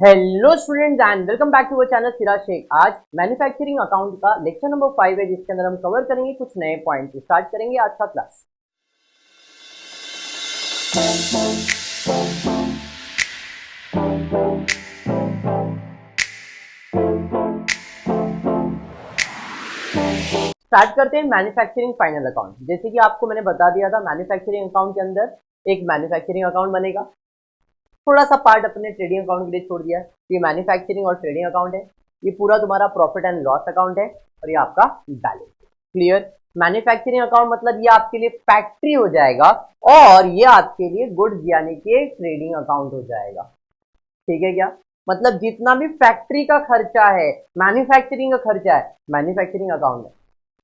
Hello students and welcome back to our channel Siraj Shaikh. आज manufacturing account का lecture number 5 है, जिसके अंदर हम कवर करेंगे कुछ नए पॉइंट। स्टार्ट करेंगे आज का क्लास। स्टार्ट करते हैं मैन्युफैक्चरिंग फाइनल अकाउंट। जैसे कि आपको मैंने बता दिया था, मैन्युफैक्चरिंग अकाउंट के अंदर एक मैन्युफैक्चरिंग अकाउंट बनेगा, थोड़ा सा पार्ट अपने ट्रेडिंग अकाउंट के लिए छोड़ दिया। ये मैन्युफैक्चरिंग और ट्रेडिंग अकाउंट है, ये पूरा तुम्हारा प्रॉफिट एंड लॉस अकाउंट है और ये आपका बैलेंस। क्लियर? मैन्युफैक्चरिंग अकाउंट मतलब ये आपके लिए फैक्ट्री हो जाएगा और ये आपके लिए गुड्स यानी कि ट्रेडिंग अकाउंट हो जाएगा। ठीक है क्या? मतलब जितना भी फैक्ट्री का खर्चा है, मैन्युफैक्चरिंग का खर्चा है, मैन्युफैक्चरिंग अकाउंट है।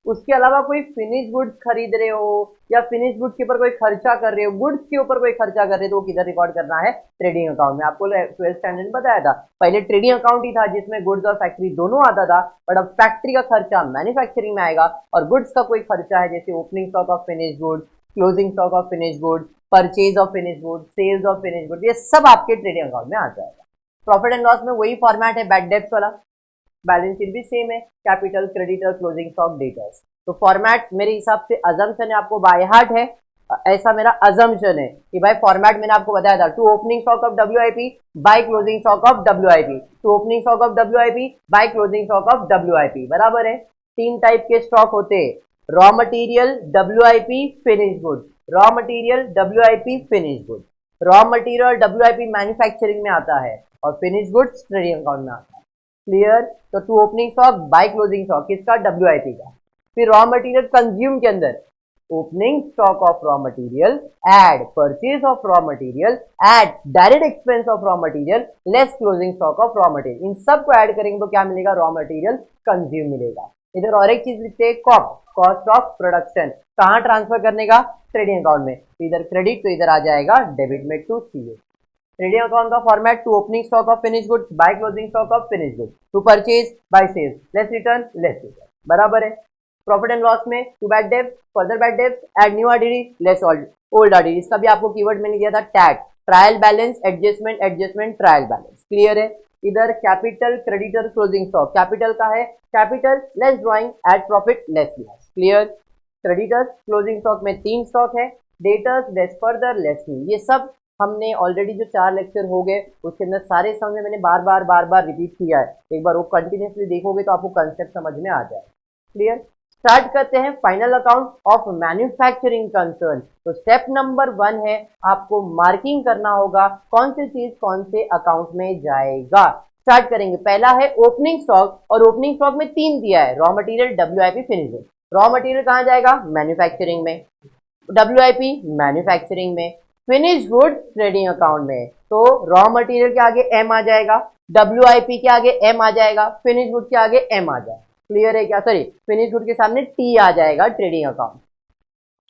उसके अलावा कोई फिनिश गुड्स खरीद रहे हो या फिनिश गुड्स के ऊपर कोई खर्चा कर रहे हो, गुड्स के ऊपर कोई खर्चा कर रहे हो, तो वो किधर रिकॉर्ड करना है? ट्रेडिंग अकाउंट में। आपको 12th स्टैंडर्ड में बताया था, पहले ट्रेडिंग अकाउंट ही था जिसमें गुड्स और फैक्ट्री दोनों आता था, बट अब फैक्ट्री का खर्चा मैन्युफैक्चरिंग में आएगा और गुड्स का कोई खर्चा है जैसे opening stock of finish goods, closing stock of finish goods, purchase of finish goods, sales of finish goods, ये सब आपके ट्रेडिंग अकाउंट में आ जाएगा। प्रॉफिट एंड लॉस में वही फॉर्मेट है बैड डेब्ट्स वाला, बैलेंस शीट भी सेम है, capital, creditor, closing stock, debtors. तो फॉर्मेट मेरे हिसाब से अजम्पशन है, आपको बाय हार्ट है, ऐसा मेरा अजम्पशन है कि भाई फॉर्मेट मैंने आपको बताया था, to opening stock of WIP by closing stock of WIP, to opening stock of WIP by closing stock of WIP, बराबर है। तीन टाइप के स्टॉक होते हैं, raw material, WIP, finish goods. Raw material, WIP, finish goods. Raw material WIP manufacturing में आता है और फिनिश गुड्स ट्रेडिंग अकाउंट में आता है। क्लियर? तो to opening stock by closing stock किसका? डब्ल्यूआईपी का। फिर रॉ मटेरियल कंज्यूम के अंदर opening stock of raw material add purchase of raw material add direct expense of raw material less closing stock of raw material. इन सब को add करेंगे तो क्या मिलेगा? रॉ मटेरियल कंज्यूम मिलेगा। इधर और एक चीज लिखते हैं, कॉस्ट, कॉस्ट ऑफ प्रोडक्शन। कहां ट्रांसफर करने का? ट्रेडिंग अकाउंट में। तो इधर क्रेडिट, तो इधर आ जाएगा डेबिट में टू सीए। ट्रेडिंग अकाउंट का format, to opening stock of finish goods by closing stock of finish goods, to purchase by sales, less return, less return, बराबर है। प्रॉफिट एंड लॉस में टू बैड डेब्ट, further bad डेब्ट, add new RDD, less old RDD. इसका भी आपको keyword मैंने दिया था, tag, trial balance, adjustment, adjustment, trial balance. Clear है? इधर capital, creditor, closing stock. Capital का है capital less drawing add profit less loss. Clear? Creditors closing stock में 3 स्टॉक है, debtors less further less new. ये सब हमने ऑलरेडी जो 4 लेक्चर हो गए उसके अंदर सारे समझ मैंने बार बार रिपीट किया है। एक बार वो कंटिन्यूसली देखोगे तो आपको कंसेप्ट समझ में आ जाए। क्लियर? स्टार्ट करते हैं final account of manufacturing concern. तो स्टेप नंबर 1 है, आपको मार्किंग करना होगा कौन सी चीज कौन से अकाउंट में जाएगा। स्टार्ट करेंगे। पहला है ओपनिंग स्टॉक, और ओपनिंग स्टॉक में 3 दिया है, raw material, WIP, finish goods. Raw material कहां जाएगा? मैन्युफैक्चरिंग में, डब्ल्यूआईपी मैन्युफैक्चरिंग में, फिनिश गुड्स ट्रेडिंग अकाउंट में। तो रॉ मटेरियल के आगे एम आ जाएगा, डब्ल्यूआईपी के आगे एम आ जाएगा, फिनिश गुड्स के आगे एम आ जाएगा। क्लियर है क्या? सॉरी, फिनिश गुड के सामने टी आ जाएगा, trading account.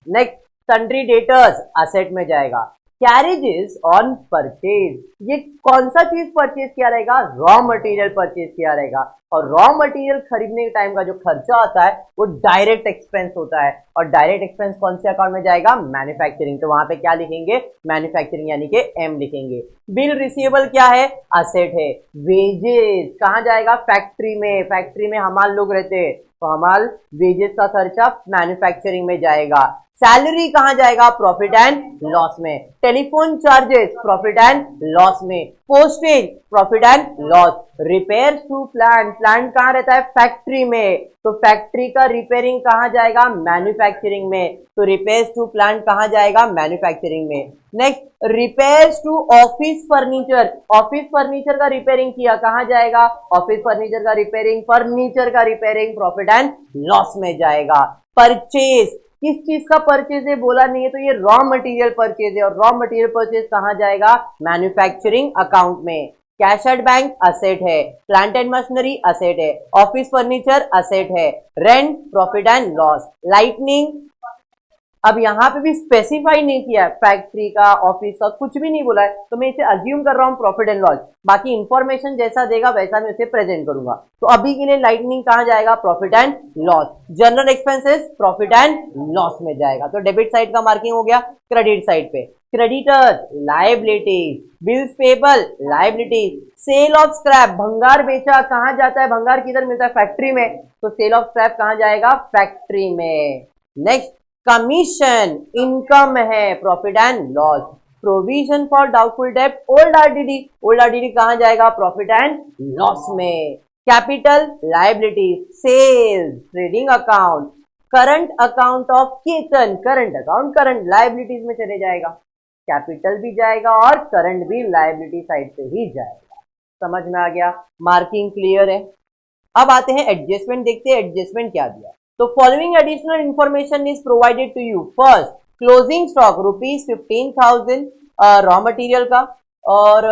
Next, sundry debtors asset में जाएगा। कैरेजेस ऑन परचेज, ये कौन सा चीज परचेज किया रहेगा? रॉ मटेरियल परचेज किया रहेगा। और रॉ मटेरियल खरीदने के टाइम का जो खर्चा आता है वो डायरेक्ट एक्सपेंस होता है, और डायरेक्ट एक्सपेंस कौन से अकाउंट में जाएगा? मैन्युफैक्चरिंग। तो वहां पे क्या लिखेंगे? मैन्युफैक्चरिंग यानी कि एम लिखेंगे। बिल रिसीवेबल क्या है? असेट है। वेजेस कहां जाएगा? फैक्ट्री में। फैक्ट्री में हमाल लोग रहते हैं, तो हमाल वेजेस का खर्चा मैन्युफैक्चरिंग में जाएगा। सैलरी कहां जाएगा? प्रॉफिट एंड लॉस में। Telephone charges profit and loss में। Postage profit and loss. Repair to plant, plant कहां रहता है? फैक्ट्री में, तो फैक्ट्री का रिपेयरिंग कहां जाएगा? मैन्युफैक्चरिंग में। तो रिपेयर्स टू प्लांट कहां जाएगा? मैन्युफैक्चरिंग में। Next, repairs to office furniture, office furniture का रिपेयरिंग किया, कहां जाएगा? ऑफिस फर्नीचर का रिपेयरिंग, फर्नीचर का रिपेयरिंग प्रॉफिट एंड लॉस में जाएगा। परचेज, किस चीज का परचेज है बोला नहीं है, तो ये रॉ मटेरियल परचेज है, और रॉ मटेरियल परचेज कहां जाएगा? मैन्युफैक्चरिंग अकाउंट में। कैश एट बैंक असेट है, प्लांट एंड मशीनरी असेट है, ऑफिस फर्नीचर असेट है, rent profit and loss. Lightning, अब यहाँ पे भी स्पेसिफाई नहीं किया है, फैक्ट्री का, ऑफिस का, कुछ भी नहीं बोला है, तो मैं इसे अज्यूम कर रहा हूँ प्रॉफिट एंड लॉस। बाकी इंफॉर्मेशन जैसा देगा वैसा मैं उसे प्रेजेंट करूंगा। तो अभी के लिए लाइटनिंग कहाँ जाएगा? Profit and loss. General expenses profit and loss में जाएगा। तो डेबिट साइड का मार्किंग हो गया, क्रेडिट साइड पे creditors liabilities, bills payable liabilities, sale of scrap भंगार बेचा कहां जाता है, भंगार किधर मिलता है, फैक्ट्री में, तो सेल ऑफ स्क्रैप कहां जाएगा, फैक्ट्री में। नेक्स्ट कमीशन इनकम है, profit and loss, provision for doubtful डेब्ट ओल्ड आरडीडी, ओल्ड आरडीडी कहां जाएगा, प्रॉफिट एंड लॉस में। Capital liabilities, sales, trading account, current account of Ketan, current account current liabilities में चले जाएगा, कैपिटल भी जाएगा और करंट भी लायबिलिटी साइड पे ही जाएगा। समझ में आ गया, मार्किंग क्लियर है। अब आते हैं एडजस्टमेंट, देखते हैं एडजस्टमेंट क्या दिया। तो following additional information is provided to you. First closing stock ₹15,000 raw material का, और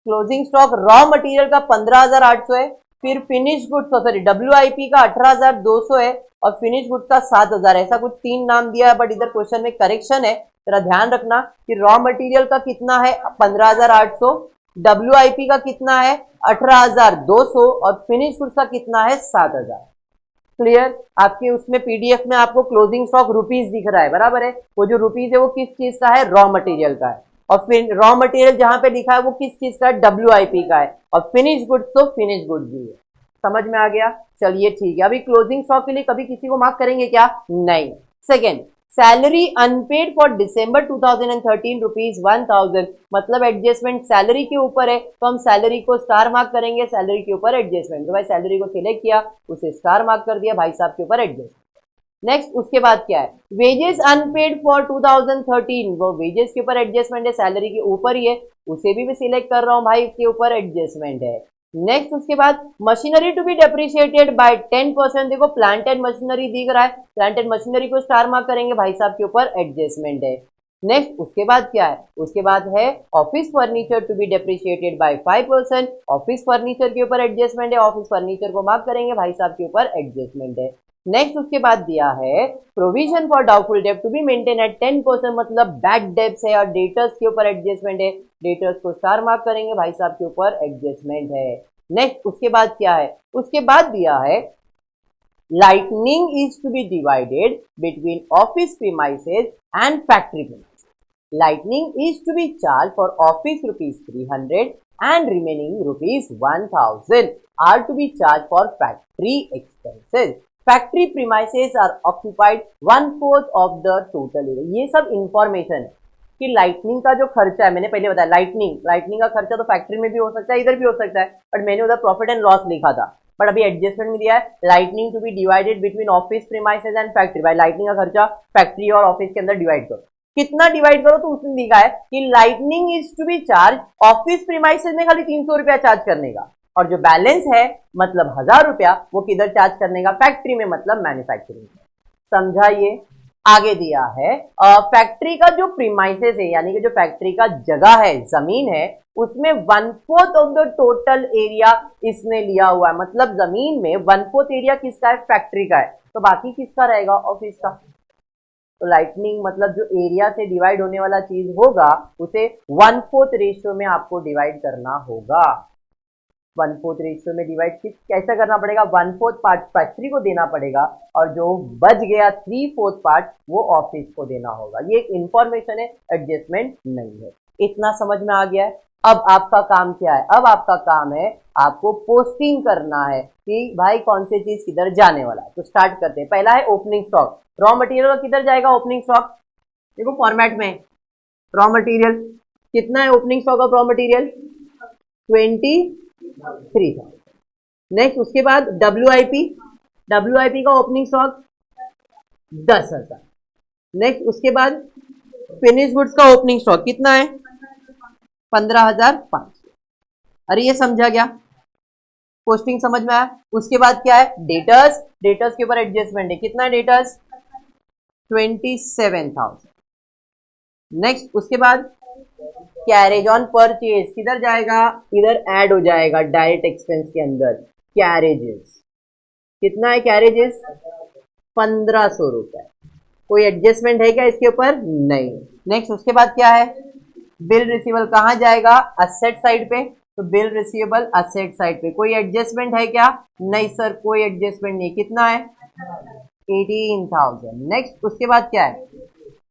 क्लोजिंग स्टॉक रॉ मटेरियल का 15,800 है, फिर फिनिश गुड्स सॉरी WIP का 18,200 है, और फिनिश गुड्स का 7,000, ऐसा कुछ 3 नाम दिया है, बट इधर क्वेश्चन में करेक्शन है, जरा ध्यान रखना कि रॉ मटेरियल का कितना है 15,800, WIP का कितना है 18,200, और फिनिश गुड्स का कितना है 7,000। क्लियर, आपके उसमें PDF में आपको क्लोजिंग स्टॉक रुपीज दिख रहा है, बराबर है, वो जो रुपीज है वो किस चीज का है, रॉ मटेरियल का है, और फिर रॉ मटेरियल जहां पे लिखा है वो किस चीज का है, WIP का है, और फिनिश गुड्स तो फिनिश गुड्स भी है। समझ में आ गया, चलिए ठीक है। अभी क्लोजिंग स्टॉक के लिए कभी किसी को मार्क करेंगे क्या, नहीं। Second, salary unpaid for December 2013 ₹1,000, मतलब एडजस्टमेंट सैलरी के ऊपर है, तो हम सैलरी को स्टार मार्क करेंगे, सैलरी के ऊपर एडजस्टमेंट, तो भाई सैलरी को सिलेक्ट किया, उसे स्टार मार्क कर दिया, भाई साहब के ऊपर एडजस्टमेंट। नेक्स्ट उसके बाद क्या है, वेजेस अनपेड फॉर 2013, वो वेजेस के ऊपर एडजस्टमेंट है, सैलरी के ऊपर ही है, उसे भी मैं सिलेक्ट कर रहा हूं भाई, इसके ऊपर एडजस्टमेंट है। नेक्स्ट उसके बाद machinery to be depreciated by 10%, देखो प्लांट एंड मशीनरी दिख रहा है, प्लांट एंड मशीनरी को स्टार मार्क करेंगे, भाई साहब के ऊपर एडजस्टमेंट है। नेक्स्ट उसके बाद क्या है, उसके बाद है office furniture to be depreciated by 5%, office furniture के ऊपर एडजस्टमेंट है, ऑफिस फर्नीचर को मार्क करेंगे, भाई साहब के ऊपर एडजस्टमेंट है। नेक्स्ट उसके बाद दिया है प्रोविजन फॉर डाउटफुल डेब्ट टू बी मेंटेन एट 10%, मतलब बैड डेब्ट्स है, और डेटर्स के ऊपर एडजस्टमेंट है, डेटर्स को स्टार मार्क करेंगे, भाई साहब के ऊपर एडजस्टमेंट है। नेक्स्ट उसके बाद क्या है, उसके बाद दिया है lightning is to be divided between office premises and factory premises, lightning is to be charge for office ₹300 and remaining ₹1,000 are to be charge for factory expenses, factory premises are occupied 1/4 of the total area. ये सब information है कि lightning का जो खर्चा है, मैंने पहले बताया लाइटनिंग का खर्चा तो फैक्ट्री में भी हो सकता है, इधर भी हो सकता है, बट मैंने उधर प्रॉफिट एंड लॉस लिखा था, बट अभी एडजस्टमेंट में दिया है lightning to be divided between office premises and factory, भाई लाइटनिंग का खर्चा फैक्ट्री और ऑफिस के अंदर डिवाइड करो, कितना डिवाइड करो, तो उसने लिखा है कि lightning is to be charge office premises में खाली 300 रुपया चार्ज करने का, और जो बैलेंस है मतलब 1,000 रुपया वो किधर चार्ज करने का, फैक्ट्री में, मतलब मैन्युफैक्चरिंग। समझा ये। आगे दिया है फैक्ट्री का जो प्रीमाइसेस है, यानी कि जो फैक्ट्री का जगह है, जमीन है, उसमें 1/4 ऑफ द टोटल एरिया इसने लिया हुआ है, मतलब जमीन में 1/4 एरिया किसका है, फैक्ट्री का है, तो बाकी किसका रहेगा, ऑफिस का। तो लाइटनिंग मतलब जो एरिया से डिवाइड होने वाला चीज होगा उसे 1/4 रेशियो में आपको डिवाइड करना होगा, 1/4 रेशियो में डिवाइड कैसे करना पड़ेगा, 1/4 पार्ट फैक्ट्री को देना पड़ेगा, और जो बच गया 3/4 पार्ट वो ऑफिस को देना होगा। ये एक इंफॉर्मेशन है, एडजस्टमेंट नहीं है। इतना समझ में आ गया है। अब आपका काम क्या है, अब आपका काम है आपको पोस्टिंग करना है कि भाई कौन सी चीज किधर जाने वाला है। तो स्टार्ट करते हैं। पहला है ओपनिंग स्टॉक, रॉ मटेरियल किधर जाएगा, ओपनिंग स्टॉक, देखो फॉर्मेट में रॉ मटेरियल कितना है, opening stock of raw material 23,000। Next उसके बाद WIP का ओपनिंग स्टॉक 10,000। नेक्स्ट उसके बाद फिनिश गुड्स का ओपनिंग स्टॉक कितना है, 15,500। अरे ये समझा गया, पोस्टिंग समझ में आया। उसके बाद क्या है, डेटर्स के ऊपर एडजस्टमेंट है, कितना है डेटर्स 27,000। नेक्स्ट उसके बाद कैरेज ऑन परचेज किधर जाएगा, इधर ऐड हो जाएगा डायरेक्ट एक्सपेंस के अंदर, कैरेजेस कितना है, कैरेजेस 1,500 रुपए। कोई एडजस्टमेंट है क्या इसके ऊपर, नहीं। नेक्स्ट उसके बाद क्या है, बिल रिसीवेबल कहां जाएगा, असेट साइड पे, तो बिल रिसीवेबल असेट साइड पे। कोई एडजस्टमेंट है क्या, नहीं सर कोई एडजस्टमेंट नहीं, कितना है 18,000। नेक्स्ट उसके बाद क्या है,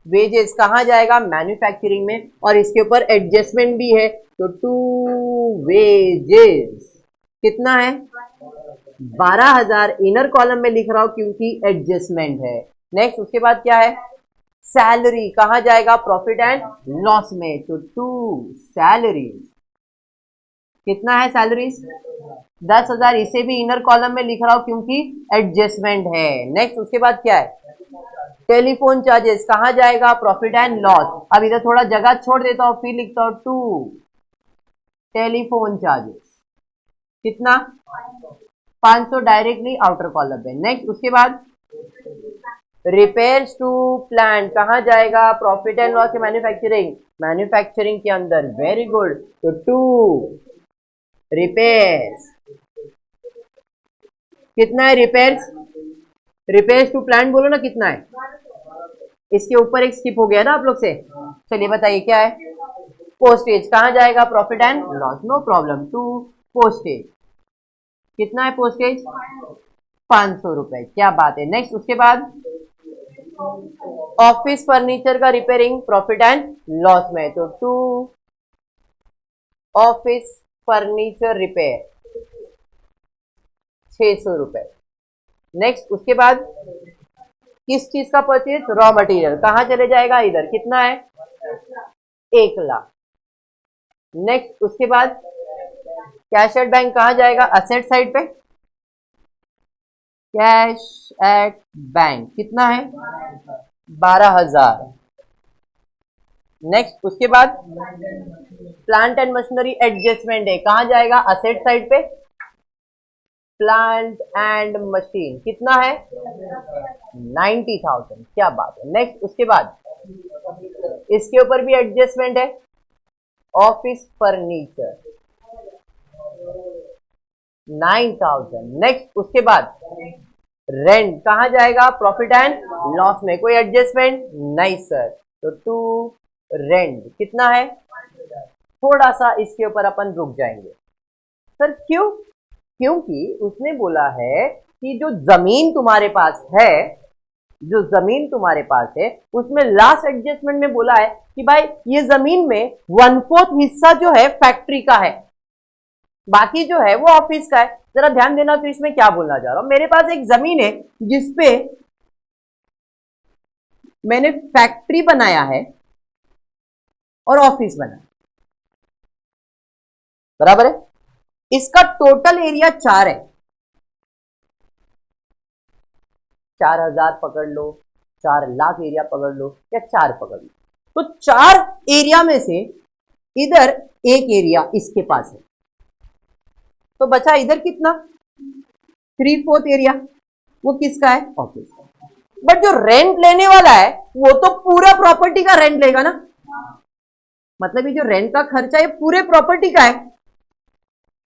वेजेस कहाँ जाएगा, मैन्युफैक्चरिंग में, और इसके ऊपर एडजस्टमेंट भी है, तो टू वेजेस कितना है 12,000। इनर कॉलम में लिख रहा हूं क्योंकि एडजस्टमेंट है। नेक्स्ट उसके बाद क्या है, सैलरी कहाँ जाएगा, प्रॉफिट एंड लॉस में, तो टू सैलरीज कितना है, सैलरीज 10,000। इसे भी इनर कॉलम में लिख रहा हूं क्योंकि एडजस्टमेंट है। नेक्स्ट उसके बाद क्या है, टेलीफोन चार्जेस कहाँ जाएगा, प्रॉफिट एंड लॉस। अब इधर थोड़ा जगह छोड़ देता हूं, फिर लिखता हूं टू टेलीफोन चार्जेस कितना 500 डायरेक्टली आउटर कॉलम में। नेक्स्ट उसके बाद रिपेयर्स टू प्लांट कहाँ जाएगा, प्रॉफिट एंड लॉस के मैन्युफैक्चरिंग, मैन्युफैक्चरिंग के अंदर, वेरी गुड, तो टू रिपेयर्स कितना है, रिपेयर्स टू प्लांट बोलो ना कितना है, इसके ऊपर एक स्किप हो गया ना आप लोग से। चलिए बताइए क्या है, पोस्टेज कहाँ जाएगा, profit and loss, no problem, to postage कितना है, पोस्टेज 500 रुपए, क्या बात है। नेक्स्ट उसके बाद ऑफिस फर्नीचर का रिपेयरिंग, प्रॉफिट एंड लॉस में, तो टू ऑफिस फर्नीचर रिपेयर 600 रुपए। नेक्स्ट उसके बाद किस चीज का परचेज, रॉ मटेरियल कहां चले जाएगा, इधर कितना है 1,00,000। नेक्स्ट उसके बाद कैश एट बैंक कहां जाएगा, असेट साइड पे, कैश एट बैंक कितना है 12,000। नेक्स्ट उसके बाद प्लांट एंड मशीनरी एडजस्टमेंट है, कहां जाएगा, असेट साइड पे, प्लांट एंड मशीन कितना है 90,000, क्या बात है। नेक्स्ट उसके बाद इसके ऊपर भी एडजस्टमेंट है, ऑफिस फर्नीचर 9,000। नेक्स्ट उसके बाद रेंट कहां जाएगा, प्रॉफिट एंड लॉस में, कोई एडजस्टमेंट नहीं सर, तो टू रेंट कितना है, थोड़ा सा इसके ऊपर अपन रुक जाएंगे सर, क्यों, क्योंकि उसने बोला है कि जो जमीन तुम्हारे पास है, जो जमीन तुम्हारे पास है उसमें लास्ट एडजस्टमेंट में बोला है कि भाई ये जमीन में 1/4 हिस्सा जो है फैक्ट्री का है, बाकी जो है वो ऑफिस का है। जरा ध्यान देना, तो इसमें क्या बोलना चाह रहा हूं, मेरे पास एक जमीन है जिसपे मैंने फैक्ट्री बनाया है और ऑफिस बनाया, बराबर है, इसका टोटल एरिया 4 है, 4,000 पकड़ लो, 4,00,000 एरिया पकड़ लो, या 4 पकड़ लो, तो 4 एरिया में से इधर एक एरिया इसके पास है, तो बचा इधर कितना 3/4 एरिया, वो किसका है, ऑफिस का। बट जो रेंट लेने वाला है वो तो पूरा प्रॉपर्टी का रेंट लेगा ना, मतलब ये जो रेंट का खर्चा है पूरे प्रॉपर्टी का है।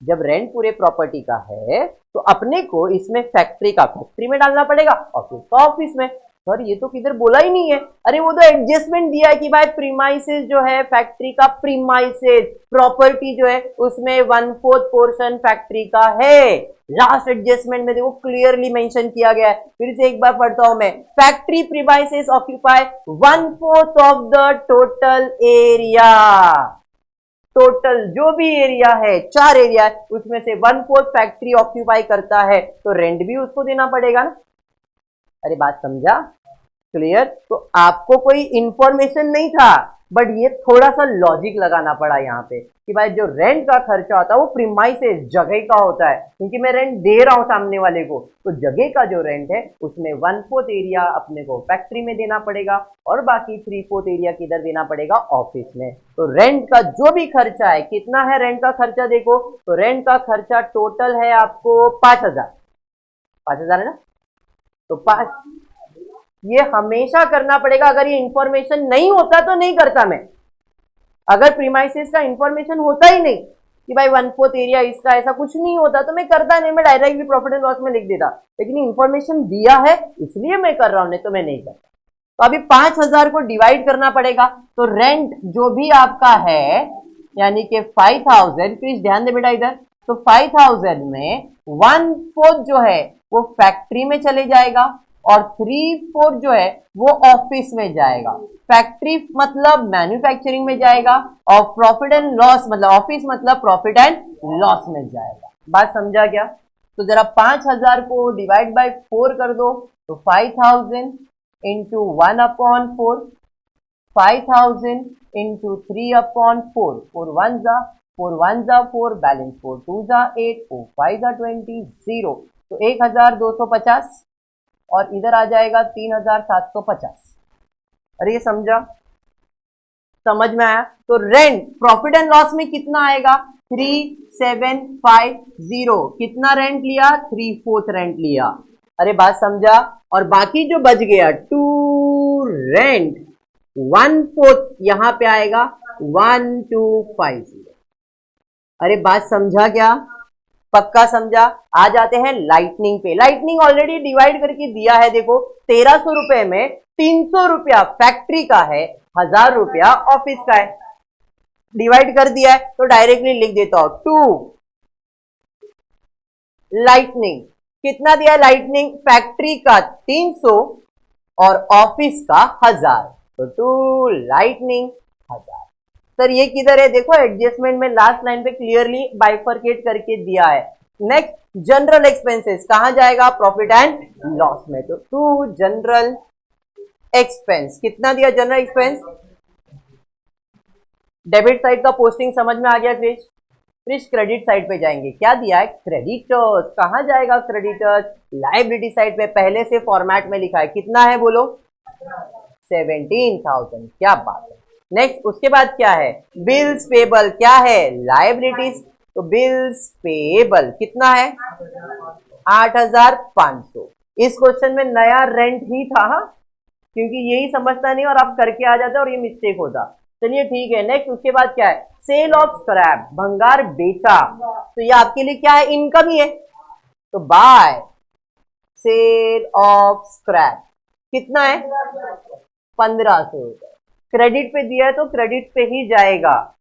जब रेंट पूरे प्रॉपर्टी का है तो अपने को इसमें फैक्ट्री का फैक्ट्री में डालना पड़ेगा, ऑफिस का ऑफिस में। सर ये तो किधर बोला ही नहीं है, अरे वो तो एडजस्टमेंट दिया है कि भाई प्रीमाइसेस जो है फैक्ट्री का, प्रीमाइसेस प्रॉपर्टी जो है उसमें 1/4 पोर्शन फैक्ट्री का है। लास्ट एडजस्टमेंट में देखो क्लियरली मेंशन किया गया है, फिर से एक बार पढ़ता हूं मैं, factory premises occupy 1/4 of the total area, total जो भी एरिया है 4 एरिया है उसमें से 1/4 फैक्ट्री ऑक्यूपाई करता है, तो रेंट भी उसको देना पड़ेगा ना। अरे बात समझा, क्लियर। तो आपको कोई इंफॉर्मेशन नहीं था, बट ये थोड़ा सा लॉजिक लगाना पड़ा यहाँ पे कि भाई जो रेंट का खर्चा होता है वो प्रीमाइसेस जगह का होता है, क्योंकि मैं रेंट दे रहा हूँ सामने वाले को, तो जगह का जो रेंट है उसमें 1/4 एरिया अपने को फैक्ट्री में देना पड़ेगा और बाकी 3/4 एरिया किधर देना पड़ेगा, ऑफिस में। तो रेंट का जो भी खर्चा है, कितना है रेंट का खर्चा, देखो तो रेंट का खर्चा टोटल है आपको 5,000 है ना, तो 5 ये हमेशा करना पड़ेगा। अगर ये इंफॉर्मेशन नहीं होता तो नहीं करता मैं, अगर प्रीमाइसेस का इंफॉर्मेशन होता ही नहीं कि भाई 1/4 एरिया इसका, ऐसा कुछ नहीं होता तो मैं करता नहीं, मैं डायरेक्टली प्रॉफिट एंड लॉस में लिख देता, लेकिन इंफॉर्मेशन दिया है इसलिए मैं कर रहा हूं, नहीं तो मैं नहीं करता। तो अभी 5,000 को डिवाइड करना पड़ेगा, तो रेंट जो भी आपका है यानी कि 5,000, प्लीज ध्यान दे बेटा इधर, तो 5,000 में 1/4 जो है वो फैक्ट्री में चले जाएगा और 3/4 जो है वो ऑफिस में जाएगा। फैक्ट्री मतलब मैन्युफैक्चरिंग में जाएगा और प्रॉफिट एंड लॉस मतलब ऑफिस मतलब प्रॉफिट एंड लॉस में जाएगा। बात समझा क्या? तो जरा 5000 को डिवाइड बाय 4 कर दो तो 5000 इंटू 1/4, 5000 इंटू 3/4, 4 1 जा 4, बैलेंस 4 2 जा 8, 4 5 जा 20, 0, तो 1250 और इधर आ जाएगा 3750। अरे ये समझा? समझ में आया? तो रेंट प्रॉफिट एंड लॉस में कितना आएगा? 3750। कितना रेंट लिया? 3/4 रेंट लिया। अरे बात समझा? और बाकी जो बच गया टू रेंट 1/4 यहां पे आएगा 1250। अरे बात समझा क्या? पक्का समझा? आ जाते हैं लाइटनिंग पे। लाइटनिंग ऑलरेडी डिवाइड करके दिया है, देखो 1300 रुपए में 300 रुपया फैक्ट्री का है, 1000 रुपया ऑफिस का है। डिवाइड कर दिया है तो डायरेक्टली लिख देता हूं 2 लाइटनिंग। कितना दिया लाइटनिंग? फैक्ट्री का 300 और ऑफिस का 1000, तो 2 लाइटनिंग 1000। सर ये किधर है? देखो एडजस्टमेंट में लास्ट लाइन पे क्लियरली बाइफरकेट करके दिया है। नेक्स्ट जनरल एक्सपेंसेस कहां जाएगा? प्रॉफिट एंड लॉस में, तो 2 जनरल एक्सपेंस। कितना दिया जनरल एक्सपेंस? डेबिट साइड का पोस्टिंग समझ में आ गया क्रिश? क्रिश क्रेडिट साइड पे जाएंगे। क्या दिया है? क्रेडिटर्स। कहां जाएगा क्रेडिटर्स? लाइबिलिटी साइड पे पहले से फॉर्मेट में लिखा है। कितना है बोलो? 17,000। क्या बात है। नेक्स्ट उसके बाद क्या है? Bills payable. क्या है? लाइबिलिटीज, तो बिल्स पेबल कितना है? 8500। इस क्वेश्चन में नया रेंट ही था, क्योंकि यही समझता नहीं और आप करके आ जाते और ये मिस्टेक होता। चलिए ठीक है। नेक्स्ट उसके बाद क्या है? सेल ऑफ स्क्रैप, भंगार बेचा। तो ये आपके लिए क्या है? इनकम ही है, तो बाय सेल ऑफ स्क्रैप कितना है? 1500 रुपए। क्रेडिट पे दिया है तो क्रेडिट पे ही जाएगा,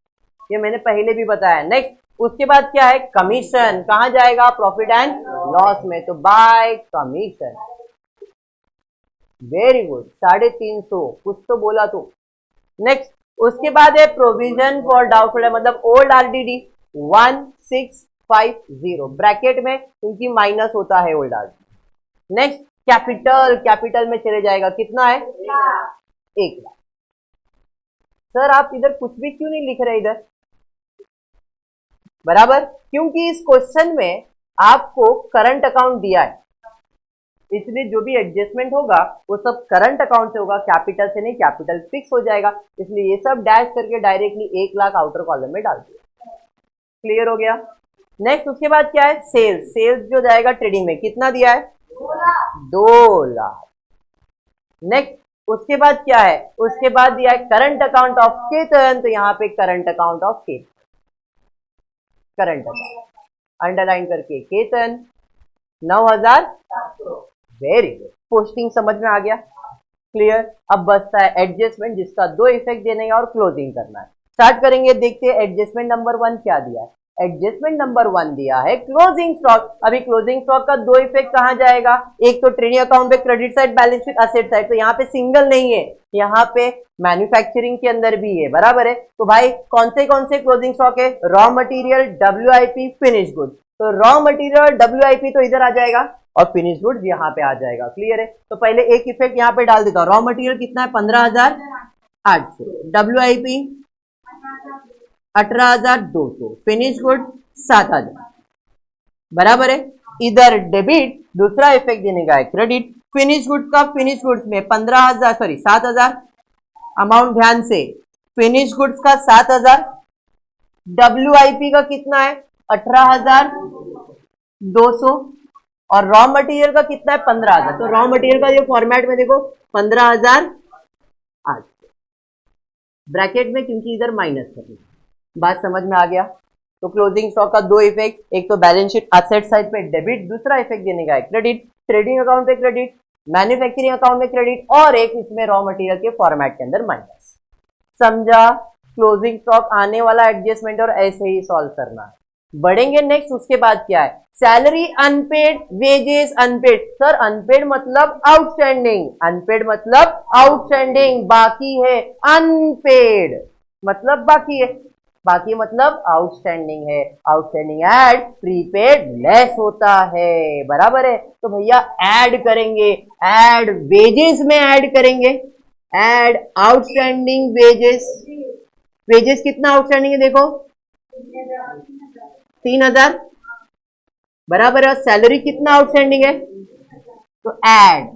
ये मैंने पहले भी बताया। नेक्स्ट उसके बाद क्या है? कमीशन। कहां जाएगा? प्रॉफिट एंड लॉस में, तो बाय कमीशन। वेरी गुड, 350 कुछ तो बोला तू। नेक्स्ट उसके बाद है प्रोविजन फॉर डाउटफुल, मतलब ओल्ड आरडीडी 1650 ब्रैकेट में, क्योंकि माइनस होता है old RDD. Next capital, capital में चले जाएगा। कितना है? 1 लाख। सर आप इधर कुछ भी क्यों नहीं लिख रहे इधर? बराबर, क्योंकि इस क्वेश्चन में आपको करंट अकाउंट दिया है, इसलिए जो भी एडजस्टमेंट होगा वो सब करंट अकाउंट से होगा, कैपिटल से नहीं। कैपिटल फिक्स हो जाएगा, इसलिए ये सब डैश करके डायरेक्टली 1 लाख आउटर कॉलम में डाल दिया। क्लियर हो गया? नेक्स्ट उसके बाद क्या है? सेल्स। सेल्स जो जाएगा ट्रेडिंग में, कितना दिया है? 2 लाख। नेक्स्ट उसके बाद क्या है? उसके बाद दिया है करंट अकाउंट ऑफ केतन, तो यहां पे current account of Ketan, current account underline करके केतन 9700। वेरी गुड, पोस्टिंग समझ में आ गया? क्लियर? अब बचता है एडजस्टमेंट, जिसका 2 इफेक्ट देने का और क्लोजिंग करना है। स्टार्ट करेंगे, देखते हैं एडजस्टमेंट नंबर 1 क्या दिया है। एडजस्टमेंट नंबर 1 दिया है क्लोजिंग स्टॉक। अभी क्लोजिंग स्टॉक का 2 इफेक्ट कहां जाएगा? एक तो ट्रेडिंग अकाउंट पे credit side, balance sheet asset side, तो यहाँ पे सिंगल नहीं है, यहाँ पे मैन्युफैक्चरिंग के अंदर भी है। बराबर है? तो भाई कौन से क्लोजिंग स्टॉक है? Raw material, WIP, finish good. तो रॉ मटेरियल WIP तो इधर आ जाएगा और फिनिश गुड्स यहाँ पे आ जाएगा। क्लियर है? तो पहले एक इफेक्ट यहाँ पे डाल देता हूँ। रॉ मटेरियल कितना है? 15,800, WIP 18,200, फिनिश गुड 7,000। बराबर है? इधर डेबिट, दूसरा इफेक्ट देने का है क्रेडिट। फिनिश गुड्स का, फिनिश गुड्स में 7,000 अमाउंट ध्यान से, फिनिश गुड्स का 7,000, WIP का कितना है? 18,200 और रॉ मटेरियल का कितना है? 15,000। तो रॉ मटेरियल का ये फॉर्मेट में देखो 15,800 ब्रैकेट में, क्योंकि इधर माइनस करना। बात समझ में आ गया? तो क्लोजिंग स्टॉक का 2 इफेक्ट, एक तो बैलेंस शीट असेट साइड पे डेबिट, दूसरा इफेक्ट देने का है क्रेडिट, ट्रेडिंग अकाउंट पे क्रेडिट, मैन्युफैक्चरिंग अकाउंट में क्रेडिट, और एक इसमें रॉ मटेरियल के फॉर्मेट के अंदर माइनस। समझा? क्लोजिंग स्टॉक आने वाला एडजस्टमेंट और ऐसे ही सॉल्व करना है। बढ़ेंगे नेक्स्ट, उसके बाद क्या है? Salary unpaid, wages unpaid. Sir unpaid मतलब आउटस्टैंडिंग, अनपेड मतलब आउटस्टैंडिंग, बाकी है। अनपेड मतलब बाकी है, बाकी मतलब आउटस्टैंडिंग है। आउटस्टैंडिंग ऐड प्रीपेड लेस होता है, बराबर है। तो भैया ऐड करेंगे, ऐड वेजेस में ऐड करेंगे, ऐड आउटस्टैंडिंग वेजेस। वेजेस कितना आउटस्टैंडिंग है देखो, 3000, बराबर है। सैलरी कितना आउटस्टैंडिंग है, तो ऐड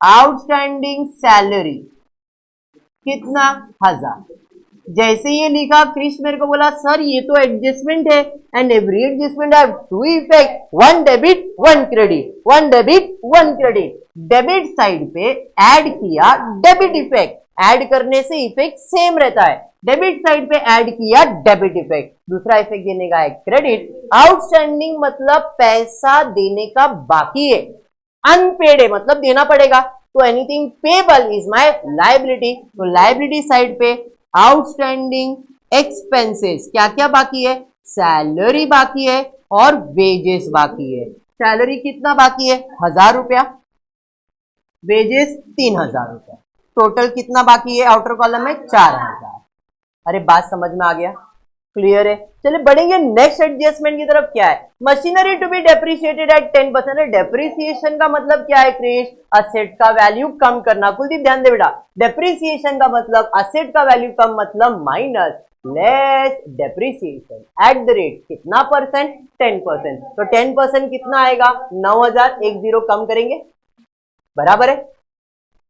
आउटस्टैंडिंग सैलरी कितना, 1000। जैसे ये लिखा, क्रिश मेरे को बोला सर ये तो एडजस्टमेंट है, and every adjustment have to effect, one debit one credit, one debit one credit. Debit side पे ऐड किया डेबिट इफेक्ट, ऐड करने से इफेक्ट सेम रहता है। डेबिट साइड पे ऐड किया डेबिट इफेक्ट, दूसरा इफेक्ट देने का है क्रेडिट। आउटस्टैंडिंग मतलब पैसा देने का बाकी है, अनपेड है मतलब देना पड़ेगा, तो anything payable is my liability. तो लायबिलिटी साइड पे आउटस्टैंडिंग एक्सपेंसेस क्या क्या बाकी है, सैलरी बाकी है और वेजेस बाकी है। सैलरी कितना बाकी है, 1000 रुपया, वेजेस 3000 रुपया, टोटल कितना बाकी है आउटर कॉलम में, 4000। अरे बात समझ में आ गया, क्लियर है। चलिए बढ़ेंगे नेक्स्ट एडजस्टमेंट की तरफ। क्या है, machinery to be depreciated at 10%। Depreciation का मतलब क्या है क्रिश, असेट का वैल्यू कम करना। कुलदीप ध्यान दे बेटा, डेप्रिसिएशन का मतलब असेट का वैल्यू कम मतलब minus, less depreciation at the rate कितना परसेंट, 10%। तो 10% कितना आएगा, 9000, एक जीरो कम करेंगे, बराबर है,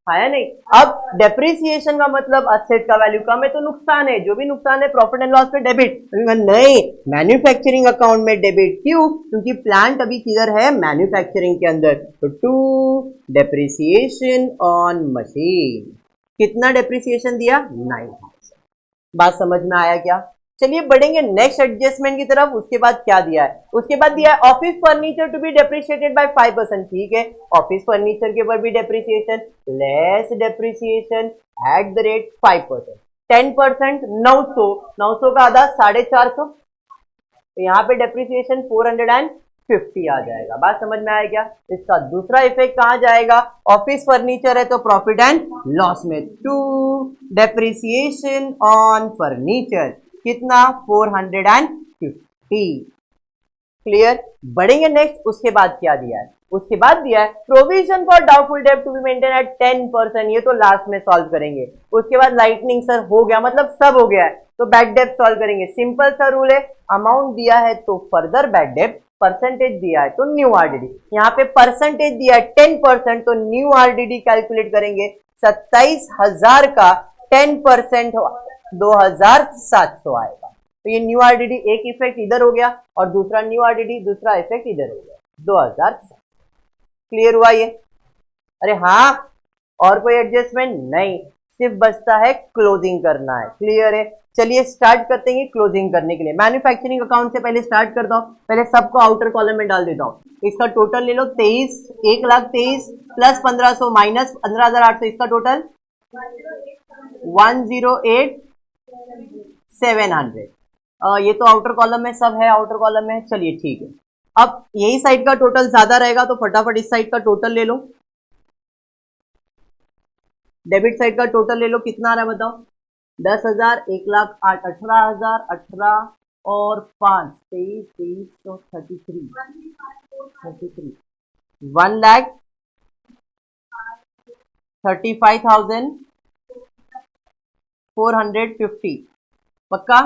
आया नहीं। अब डेप्रिसिएशन का मतलब असेट का वैल्यू कम है तो नुकसान है, जो भी नुकसान है प्रॉफिट एंड लॉस पे डेबिट। नहीं, मैन्युफैक्चरिंग अकाउंट में डेबिट, क्यों, क्योंकि प्लांट अभी किधर है, मैन्युफैक्चरिंग के अंदर। तो टू डेप्रिसिएशन ऑन मशीन, कितना डेप्रिसिएशन दिया, 9000। बात समझ में आया क्या। चलिए बढ़ेंगे नेक्स्ट एडजस्टमेंट की तरफ। उसके बाद क्या दिया है, उसके बाद दिया है office furniture to be depreciated by 5%। ठीक है, ऑफिस फर्नीचर के ऊपर भी depreciation, less depreciation at the rate 5%। 10% 900, 900 का आधा 450, तो यहाँ पे डेप्रिसिएशन 450 आ जाएगा। बात समझ में आया क्या। इसका दूसरा इफेक्ट कहाँ जाएगा, ऑफिस फर्नीचर है तो प्रॉफिट एंड लॉस में, टू डेप्रिसिएशन ऑन फर्नीचर कितना, 450। क्लियर, बढ़ेंगे नेक्स्ट। उसके बाद क्या दिया है, उसके बाद दिया है प्रोविजन फॉर डाउटफुल डेब्ट टू बी मेंटेन एट 10%। ये तो लास्ट में सॉल्व करेंगे। उसके बाद लाइटनिंग सर हो गया, मतलब सब हो गया है, तो बैड डेब्ट सॉल्व करेंगे। सिंपल सा रूल है, अमाउंट दिया है तो फर्दर बैड डेब्ट, परसेंटेज दिया है तो न्यू आरडीडी। यहाँ पे परसेंटेज दिया है 10%, तो न्यू आरडीडी कैलकुलेट करेंगे। 27,000 का 10% 2700 आएगा। तो ये न्यू आरडीडी एक इफेक्ट इधर हो गया और दूसरा न्यू आरडीडी दूसरा इफेक्ट इधर हो गया, 2700। क्लियर हुआ ये। अरे हाँ, और कोई एडजस्टमेंट नहीं, सिर्फ बचता है क्लोजिंग करना है। क्लियर है, चलिए स्टार्ट करते हैं क्लोजिंग करने के लिए। मैन्युफैक्चरिंग अकाउंट से पहले स्टार्ट करता हूं, पहले सबको आउटर कॉलम में डाल देता हूं। इसका टोटल ले लो 23, 1,23,000 प्लस 1500 माइनस 15,800, इसका टोटल 108,700। ये तो आउटर कॉलम में सब है, आउटर कॉलम में। चलिए ठीक है, अब यही साइड का टोटल ज्यादा रहेगा तो फटाफट इस साइड का टोटल ले लो। डेबिट साइड का टोटल ले लो, कितना आ रहा है बताओ, 10,000, 1,08,000, 18,000, 18 और 5, 23, 23 तो 33, 1,35,450 पक्का।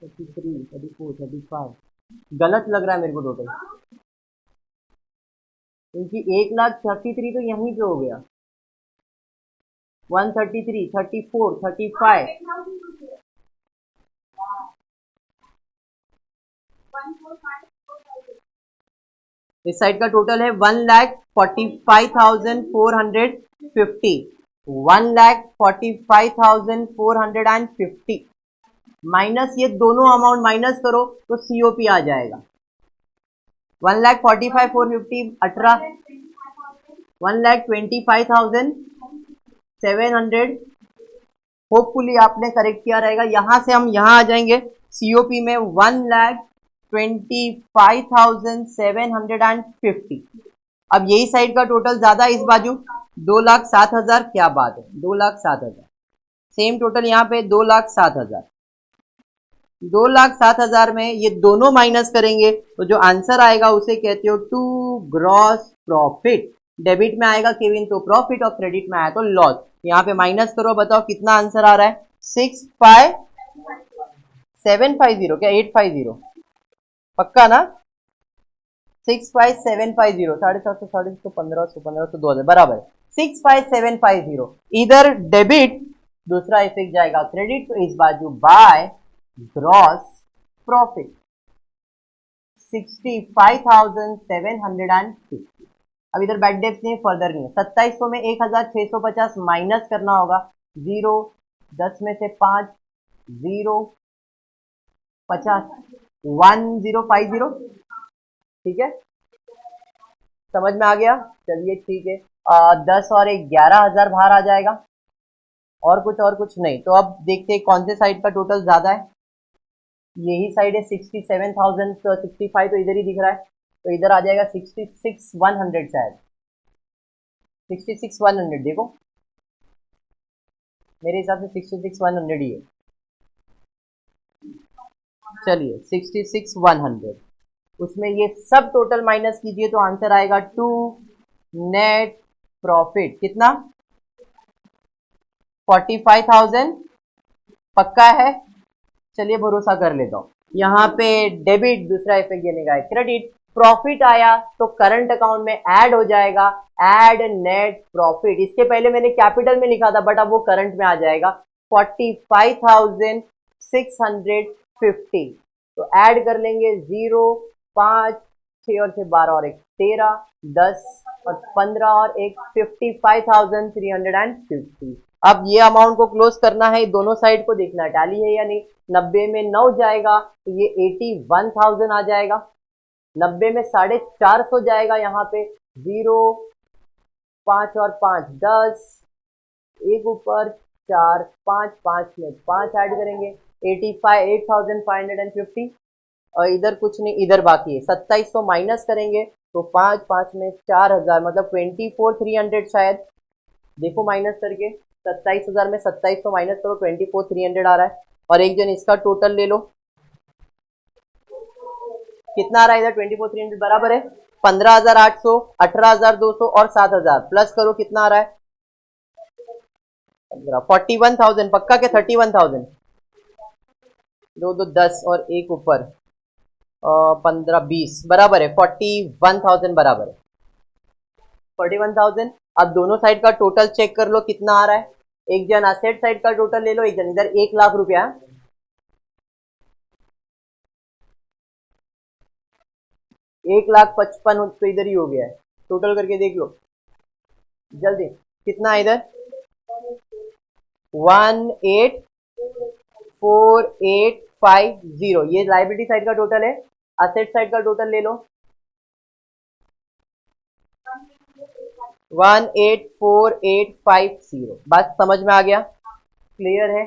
33, 34, 35 गलत लग रहा है मेरे को टोटल, क्योंकि 1,33,000 तो यहीं पे हो गया। 133, 34, 35 इस साइड का टोटल है 1,45,450, 1,45,450 माइनस ये दोनों अमाउंट माइनस करो तो सीओपी आ जाएगा। 1,45,450 18, 1,25,700। होपफुली आपने करेक्ट किया रहेगा। यहां से हम यहां आ जाएंगे, सीओपी में 1,25,700 25,750। अब यही साइड का टोटल ज्यादा इस बाजू 2,07,000। क्या बात है, 2,07,000। सेम टोटल यहाँ पे 2,07,000। 2,07,000 में ये दोनों माइनस करेंगे तो जो आंसर आएगा उसे कहते हो टू ग्रॉस प्रॉफिट। डेबिट में आएगा केविन तो प्रॉफिट और क्रेडिट में आया तो लॉस। यहाँ पे माइनस करो, बताओ कितना आंसर आ रहा है। 65750। क्या 850? पक्का ना? 65750। 750, 750, 1500, 1500, 2000 बराबर 65750। इधर डेबिट, दूसरा इफेक्ट जाएगा क्रेडिट, तो इस बाजू बाय ग्रॉस प्रॉफिट 65,750। अब इधर बैड डेब्ट नहीं, फर्दर नहीं है। 2700 में 1,650 माइनस करना होगा। 0, 10 में से 5, 0, 50, 1050। ठीक है, समझ में आ गया? चलिए ठीक है। 10 और 11,000 बाहर आ जाएगा। और कुछ नहीं। तो अब देखते हैं कौन से साइड का टोटल ज्यादा है। यही साइड है 67,065, तो इधर ही दिख रहा है, तो इधर आ जाएगा 66,100 शायद। 66,100 देखो, मेरे हिसाब से 66,100 ही है। चलिए 66,100, उसमें ये सब टोटल माइनस कीजिए तो आंसर आएगा टू नेट प्रॉफिट। कितना? 45,000। पक्का है? चलिए भरोसा कर लेता हूँ। यहाँ पे डेबिट, दूसरा इफेक्ट देने का है क्रेडिट। प्रॉफिट आया तो करंट अकाउंट में ऐड हो जाएगा, ऐड नेट प्रॉफिट। इसके पहले मैंने कैपिटल में लिखा था बट अब वो करंट में आ जाएगा। 45,650। तो ऐड कर लेंगे 0, 5, 6 और 6 12 और 1 13, 10 और 15 और 1 55,350। अब ये अमाउंट को क्लोज करना है, दोनों साइड को देखना है टैली है या नहीं। 90 में 9 जाएगा तो ये 81,000 आ जाएगा। 90 में 450 जाएगा, यहाँ पे 0, 5 और 5 10, एक ऊपर 4, 5, 5 में 5 ऐड करेंगे 8,550। और इधर कुछ नहीं, इधर बाकी है 2700 माइनस करेंगे तो 5, 5 में 4,000, मतलब 24,300 शायद। देखो माइनस करके 27,000 में 2700 माइनस करो 24,300 आ रहा है। और एक जन इसका टोटल ले लो, कितना आ रहा है इधर? 24,300 बराबर है 15,800, 18,200 और 7,000 प्लस करो, कितना आ रहा है? 41,000। पक्का क्या? 31,000। 2 2 10 और एक ऊपर 15 20 बराबर है 41,000 बराबर है 41,000। अब दोनों साइड का टोटल चेक कर लो कितना आ रहा है। एक जन असेट साइड का टोटल ले लो, एक जन इधर 1,00,000 रुपया। 1,55,000 तो इधर ही हो गया है। टोटल करके देख लो जल्दी, कितना है इधर? 18,4850। ये लाइबिलिटी साइड का टोटल है। असेट साइड का टोटल ले लो 18,4850। बात समझ में आ गया? क्लियर है?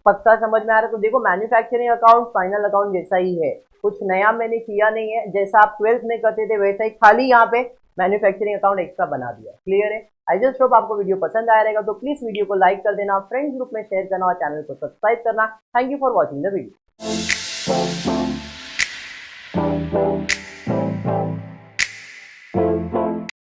पक्का समझ में आ रहा है? तो देखो मैन्युफैक्चरिंग अकाउंट फाइनल अकाउंट जैसा ही है, कुछ नया मैंने किया नहीं है। जैसा आप 12th में करते थे वैसा ही, खाली यहाँ पे मैन्युफैक्चरिंग अकाउंट एक्स्ट्रा बना दिया। क्लियर है? आई जस्ट होप आपको वीडियो पसंद आया रहेगा, तो प्लीज वीडियो को लाइक कर देना, फ्रेंड्स ग्रुप में शेयर करना और चैनल को सब्सक्राइब करना। Thank you for watching the video.